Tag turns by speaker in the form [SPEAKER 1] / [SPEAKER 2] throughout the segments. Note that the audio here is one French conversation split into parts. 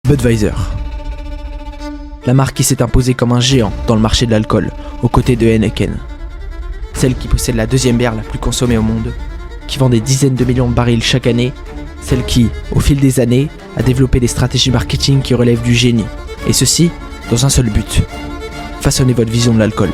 [SPEAKER 1] Budweiser. La marque qui s'est imposée comme un géant dans le marché de l'alcool, aux côtés de Heineken. Celle qui possède la deuxième bière la plus consommée au monde, qui vend des dizaines de millions de barils chaque année, celle qui, au fil des années, a développé des stratégies marketing qui relèvent du génie, et ceci dans un seul but: façonner votre vision de l'alcool.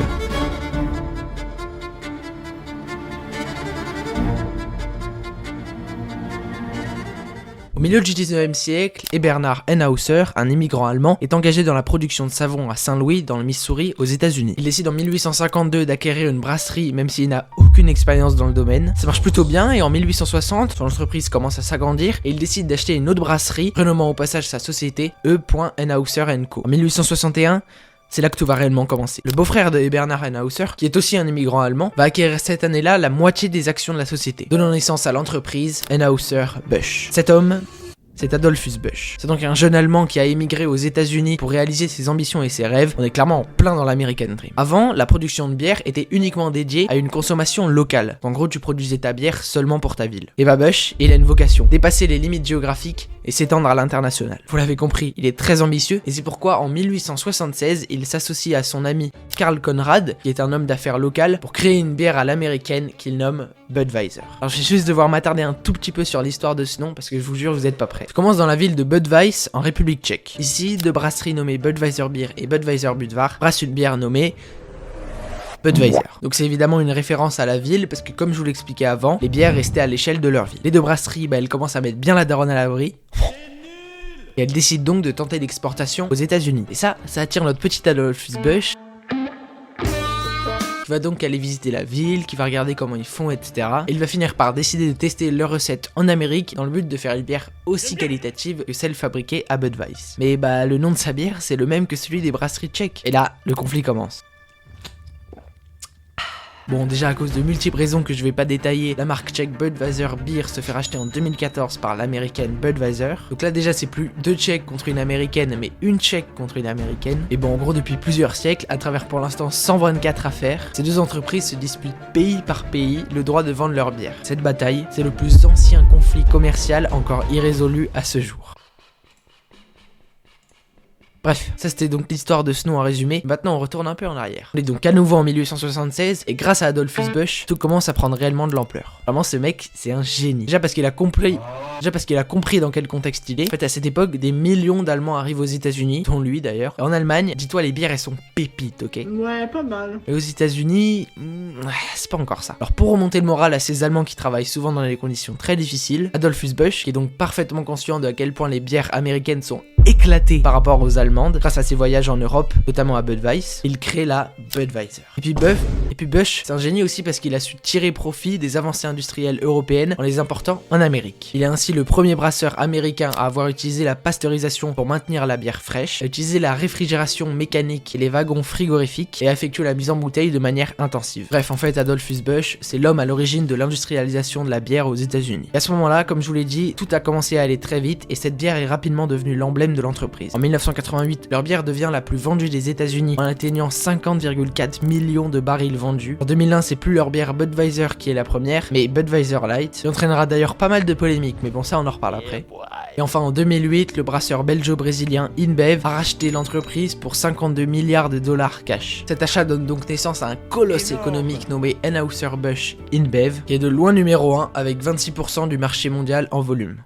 [SPEAKER 1] Au milieu du 19e siècle, Eberhard Henhauser, un immigrant allemand, est engagé dans la production de savon à Saint-Louis, dans le Missouri, aux États-Unis. Il décide en 1852 d'acquérir une brasserie, même s'il n'a aucune expérience dans le domaine. Ça marche plutôt bien, et en 1860, son entreprise commence à s'agrandir, et il décide d'acheter une autre brasserie, renommant au passage sa société E. Henhauser & Co. En 1861, c'est là que tout va réellement commencer. Le beau-frère de Eberhard Henhauser, qui est aussi un immigrant allemand, va acquérir cette année-là la moitié des actions de la société, donnant naissance à l'entreprise Henhauser-Busch. Cet homme, c'est Adolphus Busch. C'est donc un jeune Allemand qui a émigré aux États-Unis pour réaliser ses ambitions et ses rêves. On est clairement en plein dans l'American Dream. Avant, la production de bière était uniquement dédiée à une consommation locale. En gros, tu produisais ta bière seulement pour ta ville. Eva Busch, il a une vocation: dépasser les limites géographiques et s'étendre à l'international. Vous l'avez compris, il est très ambitieux, et c'est pourquoi en 1876, il s'associe à son ami Karl Conrad, qui est un homme d'affaires local, pour créer une bière à l'américaine qu'il nomme Budweiser. Alors je vais juste devoir m'attarder un tout petit peu sur l'histoire de ce nom, parce que je vous jure, vous êtes pas prêts. Je commence dans la ville de Budweis, en République tchèque. Ici, deux brasseries nommées Budweiser Beer et Budweiser Budvar brassent une bière nommée Budweiser. Donc c'est évidemment une référence à la ville, parce que comme je vous l'expliquais avant, les bières restaient à l'échelle de leur ville. Les deux brasseries, elles commencent à mettre bien la daronne à l'abri, et elles décident donc de tenter l'exportation aux États-Unis. Et ça attire notre petit Adolphus Busch, qui va donc aller visiter la ville, qui va regarder comment ils font, etc. Et il va finir par décider de tester leur recette en Amérique, dans le but de faire une bière aussi qualitative que celle fabriquée à Budweiser. Mais le nom de sa bière, c'est le même que celui des brasseries tchèques. Et là, le conflit commence. Bon, déjà à cause de multiples raisons que je vais pas détailler, la marque tchèque Budweiser Beer se fait racheter en 2014 par l'américaine Budweiser. Donc là déjà c'est plus deux tchèques contre une américaine, mais une tchèque contre une américaine. Et bon, en gros depuis plusieurs siècles, à travers pour l'instant 124 affaires, ces deux entreprises se disputent pays par pays le droit de vendre leur bière. Cette bataille, c'est le plus ancien conflit commercial encore irrésolu à ce jour. Bref, ça c'était donc l'histoire de ce nom en résumé. Maintenant on retourne un peu en arrière. On est donc à nouveau en 1876, et grâce à Adolphus Busch, tout commence à prendre réellement de l'ampleur. Vraiment ce mec, c'est un génie. Déjà parce qu'il a compris dans quel contexte il est. En fait à cette époque, des millions d'Allemands arrivent aux États-Unis, dont lui d'ailleurs. Et en Allemagne, dis-toi, les bières elles sont pépites, ok?
[SPEAKER 2] Ouais, pas mal.
[SPEAKER 1] Et aux États-Unis, c'est pas encore ça. Alors pour remonter le moral à ces Allemands qui travaillent souvent dans des conditions très difficiles, Adolphus Busch, qui est donc parfaitement conscient de à quel point les bières américaines sont éclatées par rapport aux allemandes, grâce à ses voyages en Europe, notamment à Budweiser, il crée la Budweiser. Et puis Busch, c'est un génie aussi parce qu'il a su tirer profit des avancées industrielles européennes en les important en Amérique. Il est ainsi le premier brasseur américain à avoir utilisé la pasteurisation pour maintenir la bière fraîche, à utiliser la réfrigération mécanique et les wagons frigorifiques, et à effectuer la mise en bouteille de manière intensive. Bref, en fait, Adolphus Busch, c'est l'homme à l'origine de l'industrialisation de la bière aux États-Unis. Et à ce moment-là, comme je vous l'ai dit, tout a commencé à aller très vite, et cette bière est rapidement devenue l'emblème de l'entreprise. En 1988, leur bière devient la plus vendue des États-Unis en atteignant 50,4 millions de barils vendus. En 2001, c'est plus leur bière Budweiser qui est la première, mais Budweiser Light, qui entraînera d'ailleurs pas mal de polémiques, mais bon, ça on en reparle après. Et enfin en 2008, le brasseur belgeo-brésilien InBev a racheté l'entreprise pour 52 milliards de dollars cash. Cet achat donne donc naissance à un colosse économique nommé Anheuser-Busch InBev, qui est de loin numéro 1 avec 26% du marché mondial en volume.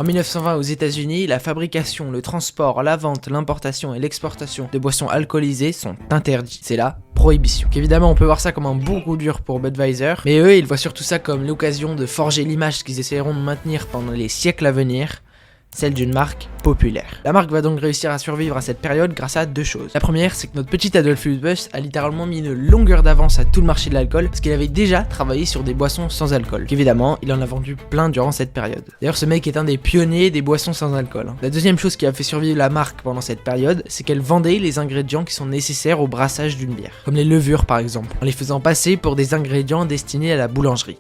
[SPEAKER 1] En 1920 aux États-Unis, la fabrication, le transport, la vente, l'importation et l'exportation de boissons alcoolisées sont interdits. C'est la prohibition. Donc évidemment, on peut voir ça comme un bon coup dur pour Budweiser, mais eux, ils voient surtout ça comme l'occasion de forger l'image qu'ils essaieront de maintenir pendant les siècles à venir, celle d'une marque populaire. La marque va donc réussir à survivre à cette période grâce à deux choses. La première, c'est que notre petit Adolphus Busch a littéralement mis une longueur d'avance à tout le marché de l'alcool, parce qu'il avait déjà travaillé sur des boissons sans alcool. Évidemment, il en a vendu plein durant cette période. D'ailleurs, ce mec est un des pionniers des boissons sans alcool. La deuxième chose qui a fait survivre la marque pendant cette période, c'est qu'elle vendait les ingrédients qui sont nécessaires au brassage d'une bière, comme les levures par exemple, en les faisant passer pour des ingrédients destinés à la boulangerie.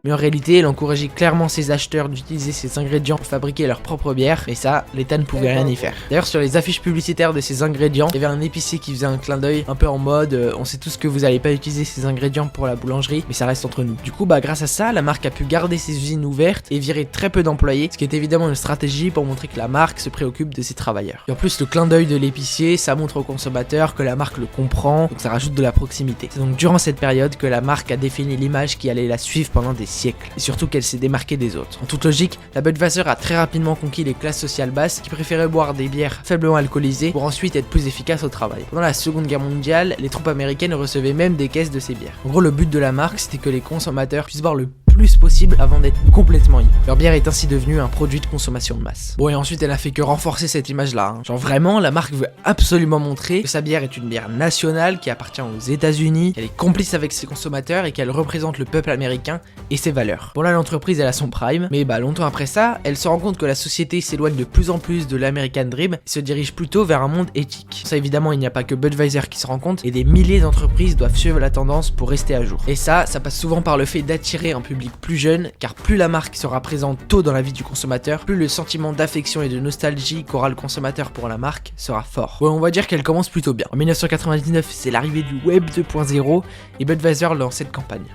[SPEAKER 1] Mais en réalité, elle encourageait clairement ses acheteurs d'utiliser ces ingrédients pour fabriquer leur propre bière, et ça, l'État ne pouvait rien y faire. D'ailleurs, sur les affiches publicitaires de ces ingrédients, il y avait un épicier qui faisait un clin d'œil un peu en mode on sait tous que vous n'allez pas utiliser ces ingrédients pour la boulangerie, mais ça reste entre nous. Du coup, grâce à ça, la marque a pu garder ses usines ouvertes et virer très peu d'employés, ce qui est évidemment une stratégie pour montrer que la marque se préoccupe de ses travailleurs. Et en plus, le clin d'œil de l'épicier, ça montre aux consommateurs que la marque le comprend, donc ça rajoute de la proximité. C'est donc durant cette période que la marque a défini l'image qui allait la suivre pendant des siècles, et surtout qu'elle s'est démarquée des autres. En toute logique, la Budweiser a très rapidement conquis les classes sociales basses qui préféraient boire des bières faiblement alcoolisées pour ensuite être plus efficaces au travail. Pendant la Seconde Guerre mondiale, les troupes américaines recevaient même des caisses de ces bières. En gros, le but de la marque, c'était que les consommateurs puissent boire le plus possible avant d'être complètement ivres. Leur bière est ainsi devenue un produit de consommation de masse. Bon, et ensuite elle a fait que renforcer cette image là. Genre vraiment, la marque veut absolument montrer que sa bière est une bière nationale qui appartient aux États-Unis, qu'elle est complice avec ses consommateurs et qu'elle représente le peuple américain et ses valeurs. Bon là, l'entreprise elle a son prime, mais longtemps après ça, elle se rend compte que la société s'éloigne de plus en plus de l'American Dream et se dirige plutôt vers un monde éthique. Ça évidemment, il n'y a pas que Budweiser qui se rend compte et des milliers d'entreprises doivent suivre la tendance pour rester à jour. Et ça passe souvent par le fait d'attirer un public plus jeune, car plus la marque sera présente tôt dans la vie du consommateur, plus le sentiment d'affection et de nostalgie qu'aura le consommateur pour la marque sera fort. Ouais, on va dire qu'elle commence plutôt bien. En 1999, c'est l'arrivée du Web 2.0 et Budweiser lance cette campagne.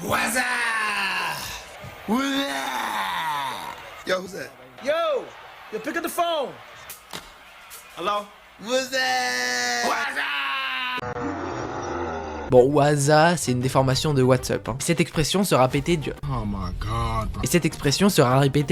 [SPEAKER 2] Waza! Yo, who's that?
[SPEAKER 3] Yo, pick up the phone.
[SPEAKER 2] Hello? Who's that? Waza!
[SPEAKER 1] Bon, Waza, c'est une déformation de WhatsApp. Cette expression sera répétée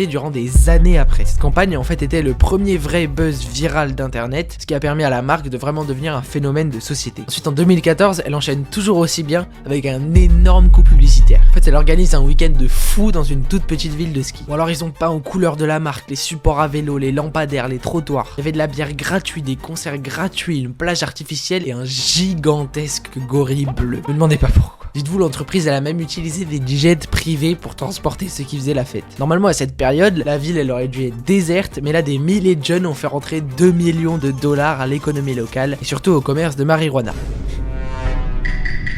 [SPEAKER 1] durant des années après. Cette campagne en fait était le premier vrai buzz viral d'internet, ce qui a permis à la marque de vraiment devenir un phénomène de société. Ensuite en 2014, elle enchaîne toujours aussi bien avec un énorme coup publicitaire. En fait, elle organise un week-end de fou dans une toute petite ville de ski. Ou alors ils ont peint aux couleurs de la marque, les supports à vélo, les lampadaires, les trottoirs. Il y avait de la bière gratuite, des concerts gratuits, une plage artificielle et un gigantesque gorille bleu. Me demandez pas pourquoi. Dites-vous, l'entreprise elle a même utilisé des jets privés pour transporter ceux qui faisaient la fête. Normalement à cette période, la ville elle aurait dû être déserte, mais là des milliers de jeunes ont fait rentrer 2 millions de dollars à l'économie locale et surtout au commerce de marijuana.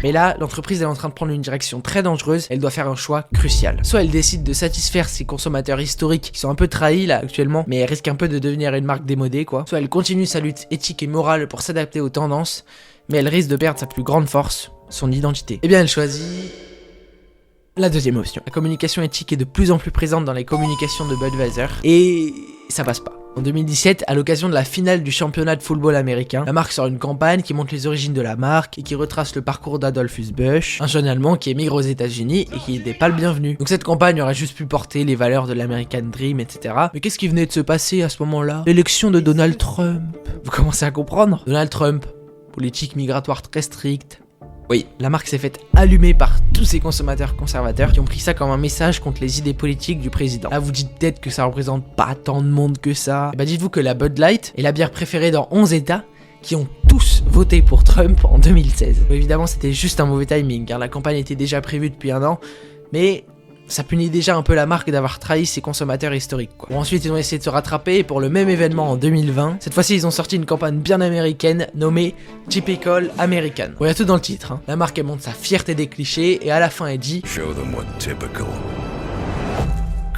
[SPEAKER 1] Mais là, l'entreprise est en train de prendre une direction très dangereuse, elle doit faire un choix crucial. Soit elle décide de satisfaire ses consommateurs historiques qui sont un peu trahis là actuellement, mais elle risque un peu de devenir une marque démodée quoi. Soit elle continue sa lutte éthique et morale pour s'adapter aux tendances, mais elle risque de perdre sa plus grande force, son identité. Eh bien elle choisit la deuxième option. La communication éthique est de plus en plus présente dans les communications de Budweiser et ça passe pas. En 2017, à l'occasion de la finale du championnat de football américain, la marque sort une campagne qui montre les origines de la marque et qui retrace le parcours d'Adolphus Busch, un jeune allemand qui émigre aux États-Unis et qui n'était pas le bienvenu. Donc cette campagne aurait juste pu porter les valeurs de l'American Dream, etc. Mais qu'est-ce qui venait de se passer à ce moment-là? L'élection de Donald Trump. Vous commencez à comprendre? Donald Trump, politique migratoire très stricte. Oui, la marque s'est faite allumer par tous ces consommateurs conservateurs qui ont pris ça comme un message contre les idées politiques du président. Là, vous dites peut-être que ça représente pas tant de monde que ça. Et dites-vous que la Bud Light est la bière préférée dans 11 États qui ont tous voté pour Trump en 2016. Bon, évidemment, c'était juste un mauvais timing, car la campagne était déjà prévue depuis un an, mais ça punit déjà un peu la marque d'avoir trahi ses consommateurs historiques quoi. Bon, ensuite ils ont essayé de se rattraper et pour le même événement en 2020, cette fois-ci ils ont sorti une campagne bien américaine nommée Typical American. Bon, il y a tout dans le titre hein. La marque elle montre sa fierté des clichés et à la fin elle dit
[SPEAKER 2] Show them what typical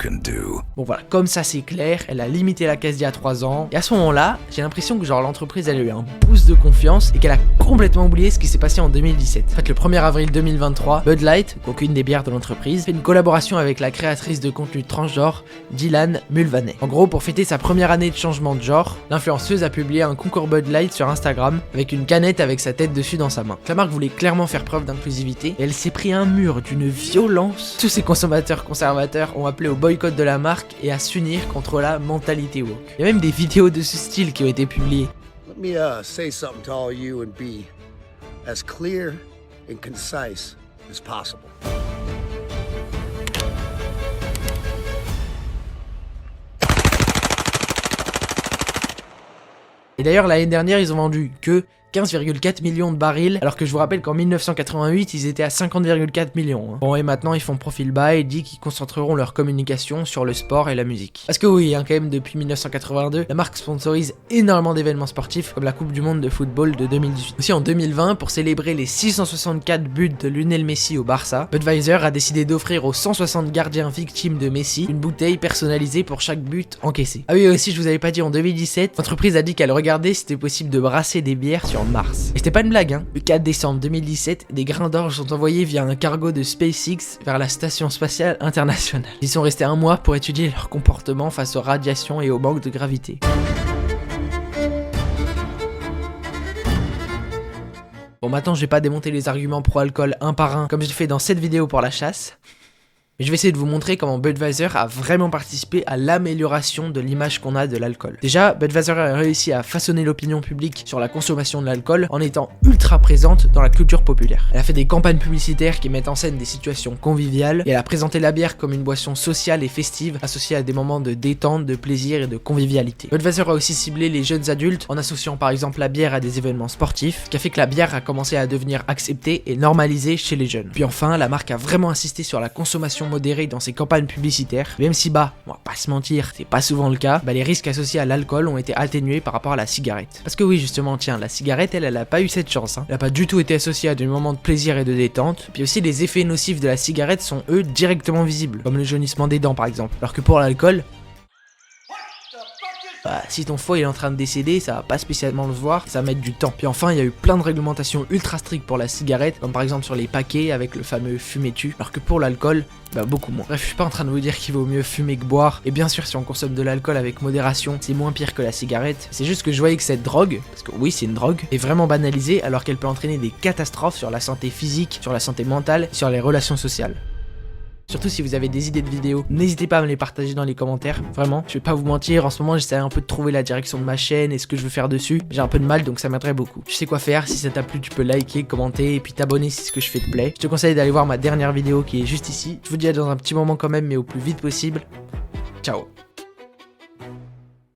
[SPEAKER 2] can do.
[SPEAKER 1] Bon voilà, comme ça c'est clair, elle a limité la caisse d'il y a 3 ans. Et à ce moment-là, j'ai l'impression que genre l'entreprise elle a eu un boost de confiance et qu'elle a complètement oublié ce qui s'est passé en 2017. En fait, le 1er avril 2023, Bud Light, donc une des bières de l'entreprise, fait une collaboration avec la créatrice de contenu transgenre, Dylan Mulvaney. En gros, pour fêter sa première année de changement de genre, l'influenceuse a publié un concours Bud Light sur Instagram avec une canette avec sa tête dessus dans sa main. La marque voulait clairement faire preuve d'inclusivité et elle s'est pris un mur d'une violence. Tous ces consommateurs conservateurs ont appelé au boycott de la marque et à s'unir contre la mentalité woke. Il y a même des vidéos de ce style qui ont été publiées.
[SPEAKER 4] Let me say something to all you and be as clear and concise as possible.
[SPEAKER 1] Et d'ailleurs l'année dernière ils ont vendu que 15,4 millions de barils, alors que je vous rappelle qu'en 1988, ils étaient à 50,4 millions. Hein. Bon, et maintenant, ils font profil bas et disent qu'ils concentreront leur communication sur le sport et la musique. Parce que oui, hein, quand même, depuis 1982, la marque sponsorise énormément d'événements sportifs, comme la Coupe du Monde de football de 2018. Aussi en 2020, pour célébrer les 664 buts de Lionel Messi au Barça, Budweiser a décidé d'offrir aux 160 gardiens victimes de Messi une bouteille personnalisée pour chaque but encaissé. Ah oui, aussi, je vous avais pas dit, en 2017, l'entreprise a dit qu'elle regardait si c'était possible de brasser des bières sur Mars. Et c'était pas une blague, hein. Le 4 décembre 2017, des grains d'orge sont envoyés via un cargo de SpaceX vers la station spatiale internationale. Ils sont restés un mois pour étudier leur comportement face aux radiations et au manque de gravité. Bon, maintenant je vais pas démonter les arguments pro-alcool un par un comme j'ai fait dans cette vidéo pour la chasse. Mais je vais essayer de vous montrer comment Budweiser a vraiment participé à l'amélioration de l'image qu'on a de l'alcool. Déjà, Budweiser a réussi à façonner l'opinion publique sur la consommation de l'alcool en étant ultra présente dans la culture populaire. Elle a fait des campagnes publicitaires qui mettent en scène des situations conviviales et elle a présenté la bière comme une boisson sociale et festive associée à des moments de détente, de plaisir et de convivialité. Budweiser a aussi ciblé les jeunes adultes en associant par exemple la bière à des événements sportifs, ce qui a fait que la bière a commencé à devenir acceptée et normalisée chez les jeunes. Puis enfin, la marque a vraiment insisté sur la consommation modérée dans ses campagnes publicitaires, même si on va pas se mentir, c'est pas souvent le cas, les risques associés à l'alcool ont été atténués par rapport à la cigarette. Parce que oui, justement, tiens, la cigarette, elle a pas eu cette chance, hein. Elle a pas du tout été associée à des moments de plaisir et de détente, puis aussi les effets nocifs de la cigarette sont eux directement visibles, comme le jaunissement des dents par exemple, alors que pour l'alcool, si ton foie il est en train de décéder, ça va pas spécialement le voir, ça va mettre du temps. Puis enfin, il y a eu plein de réglementations ultra strictes pour la cigarette, comme par exemple sur les paquets avec le fameux fumer-tu, alors que pour l'alcool, beaucoup moins. Bref, je suis pas en train de vous dire qu'il vaut mieux fumer que boire, et bien sûr si on consomme de l'alcool avec modération, c'est moins pire que la cigarette. C'est juste que je voyais que cette drogue, parce que oui c'est une drogue, est vraiment banalisée alors qu'elle peut entraîner des catastrophes sur la santé physique, sur la santé mentale, sur les relations sociales. Surtout si vous avez des idées de vidéos, n'hésitez pas à me les partager dans les commentaires, vraiment, je vais pas vous mentir, en ce moment j'essaie un peu de trouver la direction de ma chaîne et ce que je veux faire dessus, j'ai un peu de mal donc ça m'aiderait beaucoup. Tu sais quoi faire, si ça t'a plu tu peux liker, commenter et puis t'abonner si ce que je fais te plaît. Je te conseille d'aller voir ma dernière vidéo qui est juste ici, je vous dis à dans un petit moment quand même mais au plus vite possible, ciao.